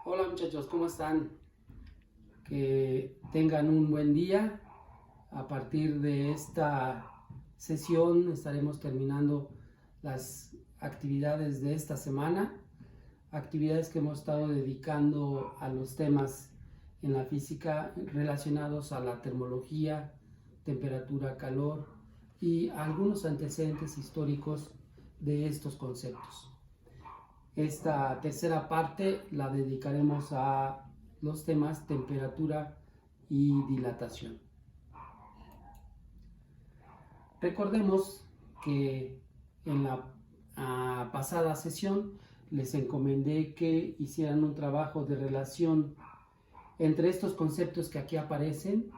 Hola muchachos, ¿cómo están? Que tengan un buen día. A partir de esta sesión estaremos terminando las actividades de esta semana, actividades que hemos estado dedicando a los temas en la física relacionados a la termología, temperatura, calor y algunos antecedentes históricos de estos conceptos. Esta tercera parte la dedicaremos a los temas temperatura y dilatación. Recordemos que en la pasada sesión les encomendé que hicieran un trabajo de relación entre estos conceptos que aquí aparecen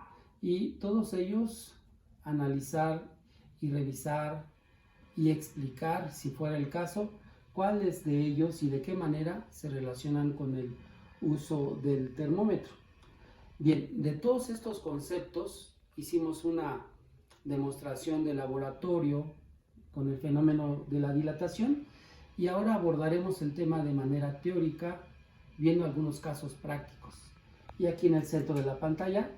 y todos ellos analizar y revisar y explicar, si fuera el caso, cuáles de ellos y de qué manera se relacionan con el uso del termómetro. Bien, de todos estos conceptos hicimos una demostración de laboratorio con el fenómeno de la dilatación y ahora abordaremos el tema de manera teórica viendo algunos casos prácticos. Y aquí en el centro de la pantalla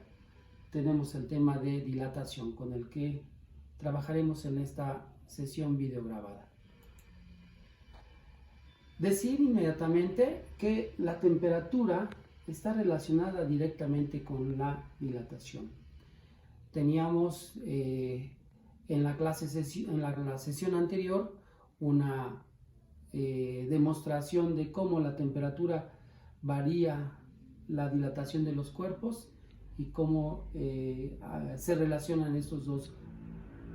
tenemos el tema de dilatación con el que trabajaremos en esta sesión videograbada. Decir inmediatamente que la temperatura está relacionada directamente con la dilatación. Teníamos en la sesión anterior una demostración de cómo la temperatura varía la dilatación de los cuerpos y cómo se relacionan estos dos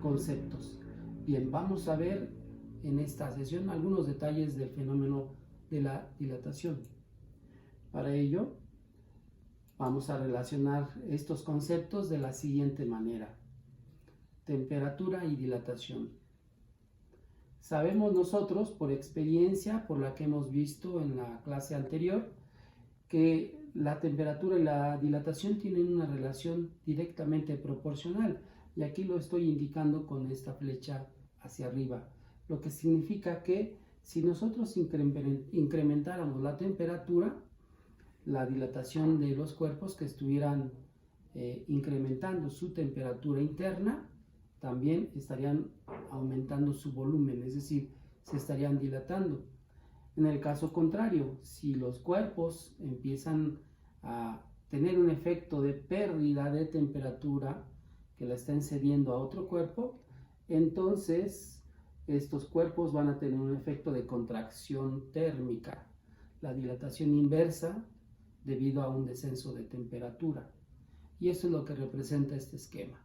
conceptos. Bien, vamos a ver en esta sesión algunos detalles del fenómeno de la dilatación. Para ello, vamos a relacionar estos conceptos de la siguiente manera: temperatura y dilatación. Sabemos nosotros, por experiencia, por la que hemos visto en la clase anterior, que la temperatura y la dilatación tienen una relación directamente proporcional, y aquí lo estoy indicando con esta flecha hacia arriba, lo que significa que si nosotros incrementáramos la temperatura, la dilatación de los cuerpos que estuvieran incrementando su temperatura interna, también estarían aumentando su volumen, es decir, se estarían dilatando. En el caso contrario, si los cuerpos empiezan a tener un efecto de pérdida de temperatura que la estén cediendo a otro cuerpo, entonces estos cuerpos van a tener un efecto de contracción térmica, la dilatación inversa debido a un descenso de temperatura. Y eso es lo que representa este esquema.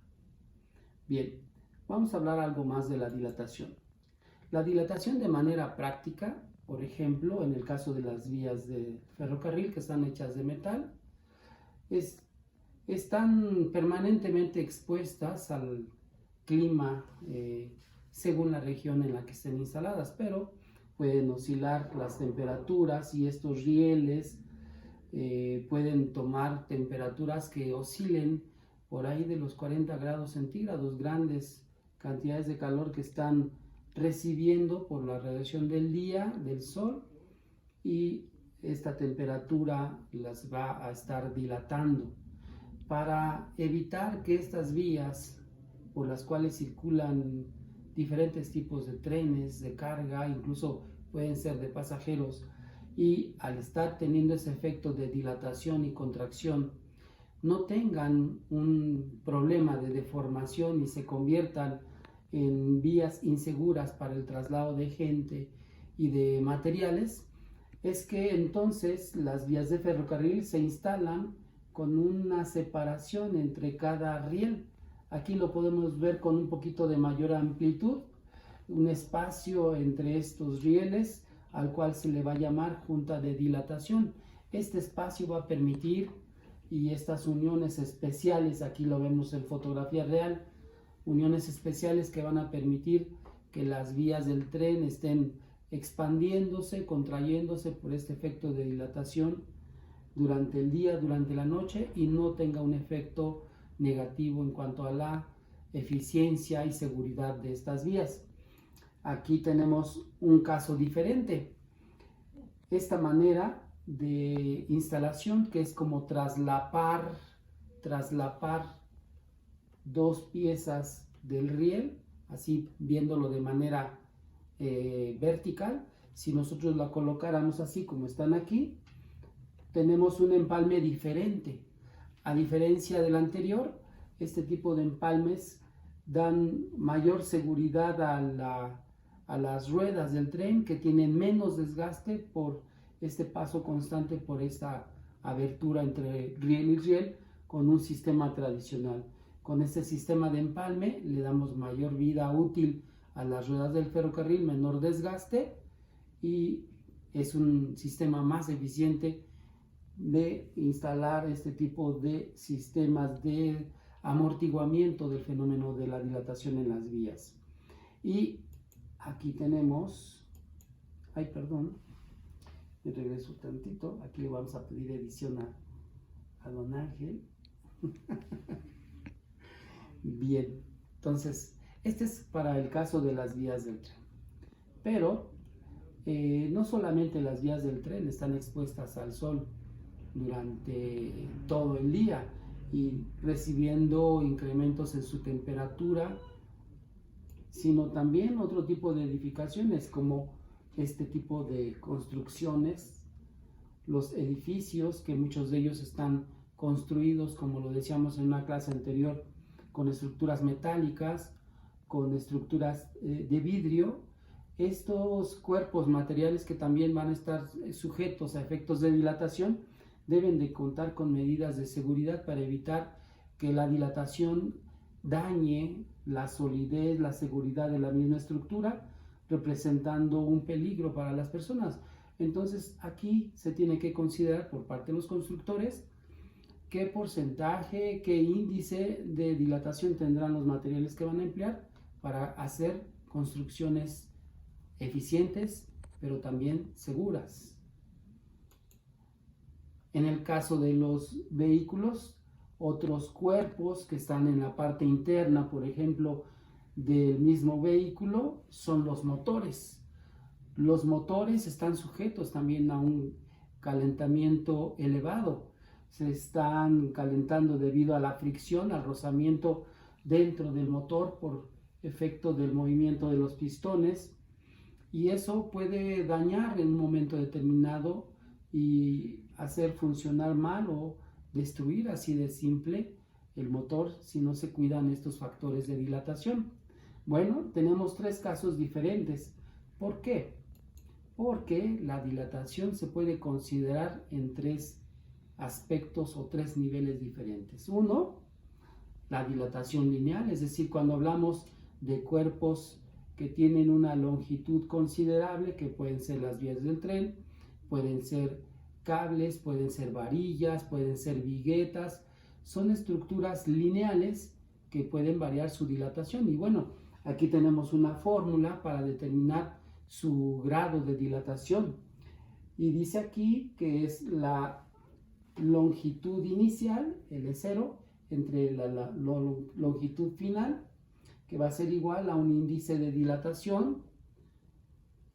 Bien, vamos a hablar algo más de la dilatación. La dilatación de manera práctica, por ejemplo, en el caso de las vías de ferrocarril que están hechas de metal, están permanentemente expuestas al clima según la región en la que estén instaladas, pero pueden oscilar las temperaturas y estos rieles pueden tomar temperaturas que oscilen por ahí de los 40 grados centígrados, grandes cantidades de calor que están recibiendo por la radiación del día, del sol, y esta temperatura las va a estar dilatando. Para evitar que estas vías por las cuales circulan diferentes tipos de trenes, de carga, incluso pueden ser de pasajeros, y al estar teniendo ese efecto de dilatación y contracción, no tengan un problema de deformación y se conviertan en vías inseguras para el traslado de gente y de materiales, es que entonces las vías de ferrocarril se instalan con una separación entre cada riel. Aquí lo podemos ver con un poquito de mayor amplitud, un espacio entre estos rieles al cual se le va a llamar junta de dilatación. Este espacio va a permitir, y estas uniones especiales, aquí lo vemos en fotografía real, uniones especiales que van a permitir que las vías del tren estén expandiéndose, contrayéndose por este efecto de dilatación durante el día, durante la noche, y no tenga un efecto negativo en cuanto a la eficiencia y seguridad de estas vías. Aquí tenemos un caso diferente. Esta manera de instalación, que es como traslapar dos piezas del riel, así viéndolo de manera vertical. Si nosotros la colocáramos así como están aquí, tenemos un empalme diferente. A diferencia del anterior, este tipo de empalmes dan mayor seguridad a las ruedas del tren, que tienen menos desgaste por este paso constante por esta abertura entre riel y riel con un sistema tradicional. Con este sistema de empalme le damos mayor vida útil a las ruedas del ferrocarril, menor desgaste, y es un sistema más eficiente de instalar este tipo de sistemas de amortiguamiento del fenómeno de la dilatación en las vías. Y aquí tenemos, me regreso tantito, aquí le vamos a pedir edición a don Ángel. Bien, entonces este es para el caso de las vías del tren, pero no solamente las vías del tren están expuestas al sol durante todo el día y recibiendo incrementos en su temperatura, sino también otro tipo de edificaciones como este tipo de construcciones, los edificios, que muchos de ellos están construidos, como lo decíamos en una clase anterior, con estructuras metálicas, con estructuras de vidrio. Estos cuerpos materiales que también van a estar sujetos a efectos de dilatación deben de contar con medidas de seguridad para evitar que la dilatación dañe la solidez, la seguridad de la misma estructura, representando un peligro para las personas. Entonces aquí se tiene que considerar por parte de los constructores qué porcentaje, qué índice de dilatación tendrán los materiales que van a emplear para hacer construcciones eficientes, pero también seguras. En el caso de los vehículos, otros cuerpos que están en la parte interna, por ejemplo, del mismo vehículo, son los motores. Los motores están sujetos también a un calentamiento elevado. Se están calentando debido a la fricción, al rozamiento dentro del motor por efecto del movimiento de los pistones, y eso puede dañar en un momento determinado y hacer funcionar mal o destruir así de simple el motor si no se cuidan estos factores de dilatación. Bueno, tenemos tres casos diferentes. ¿Por qué? Porque la dilatación se puede considerar en tres aspectos o tres niveles diferentes. Uno, la dilatación lineal, es decir, cuando hablamos de cuerpos que tienen una longitud considerable, que pueden ser las vías del tren, pueden ser cables, pueden ser varillas, pueden ser viguetas, son estructuras lineales que pueden variar su dilatación. Y bueno, aquí tenemos una fórmula para determinar su grado de dilatación. Y dice aquí que es la longitud inicial, L0, entre la longitud final, que va a ser igual a un índice de dilatación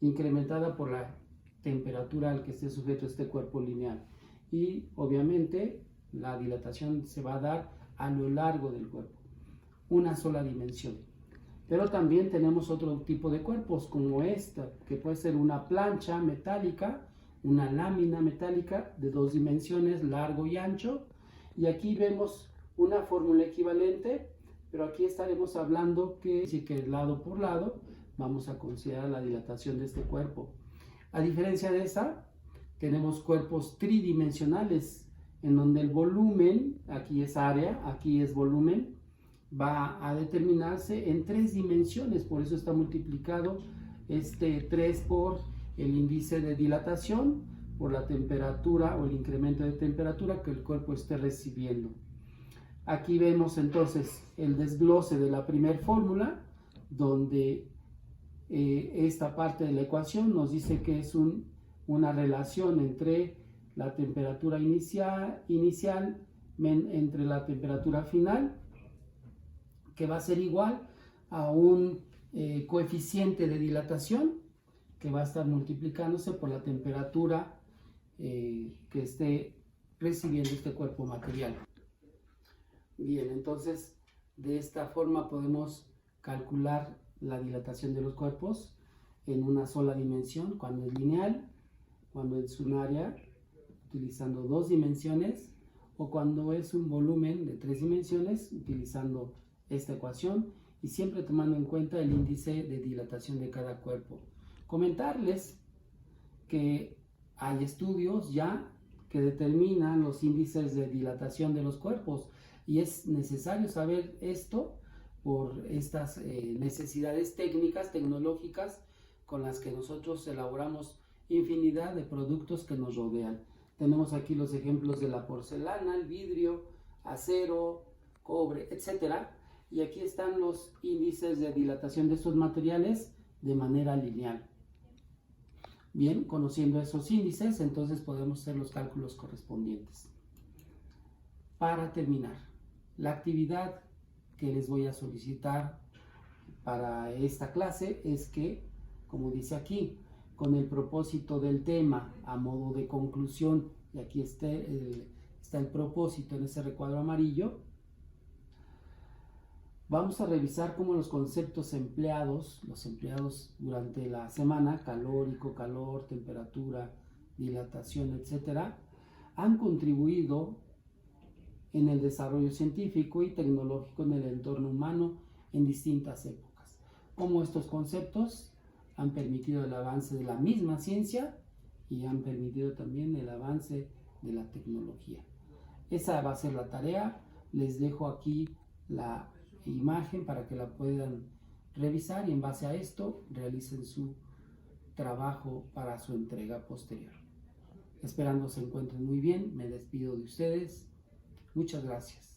incrementada por la temperatura al que esté sujeto este cuerpo lineal. Y obviamente la dilatación se va a dar a lo largo del cuerpo, una sola dimensión. Pero también tenemos otro tipo de cuerpos como esta, que puede ser una plancha metálica, una lámina metálica de dos dimensiones, largo y ancho. Y aquí vemos una fórmula equivalente, pero aquí estaremos hablando que lado por lado vamos a considerar la dilatación de este cuerpo. A diferencia de esta, tenemos cuerpos tridimensionales, en donde el volumen, aquí es área, aquí es volumen, va a determinarse en tres dimensiones. Por eso está multiplicado este 3 por el índice de dilatación, por la temperatura o el incremento de temperatura que el cuerpo esté recibiendo. Aquí vemos entonces el desglose de la primera fórmula, donde esta parte de la ecuación nos dice que es una relación entre la temperatura inicial entre la temperatura final, que va a ser igual a un coeficiente de dilatación que va a estar multiplicándose por la temperatura que esté recibiendo este cuerpo material. Bien, entonces de esta forma podemos calcular la dilatación de los cuerpos en una sola dimensión, cuando es lineal, cuando es un área utilizando 2 dimensiones, o cuando es un volumen de 3 dimensiones utilizando esta ecuación, y siempre tomando en cuenta el índice de dilatación de cada cuerpo. Comentarles que hay estudios ya que determinan los índices de dilatación de los cuerpos, y es necesario saber esto por estas necesidades técnicas, tecnológicas, con las que nosotros elaboramos infinidad de productos que nos rodean. Tenemos aquí los ejemplos de la porcelana, el vidrio, acero, cobre, etc. Y aquí están los índices de dilatación de estos materiales de manera lineal. Bien, conociendo esos índices, entonces podemos hacer los cálculos correspondientes. Para terminar, la actividad que les voy a solicitar para esta clase es que, como dice aquí, con el propósito del tema a modo de conclusión, y aquí está el propósito en ese recuadro amarillo, vamos a revisar cómo los conceptos empleados durante la semana, calórico, calor, temperatura, dilatación, etc., han contribuido en el desarrollo científico y tecnológico en el entorno humano en distintas épocas. Cómo estos conceptos han permitido el avance de la misma ciencia y han permitido también el avance de la tecnología. Esa va a ser la tarea. Les dejo aquí la imagen para que la puedan revisar y en base a esto realicen su trabajo para su entrega posterior. Esperando se encuentren muy bien, me despido de ustedes. Muchas gracias.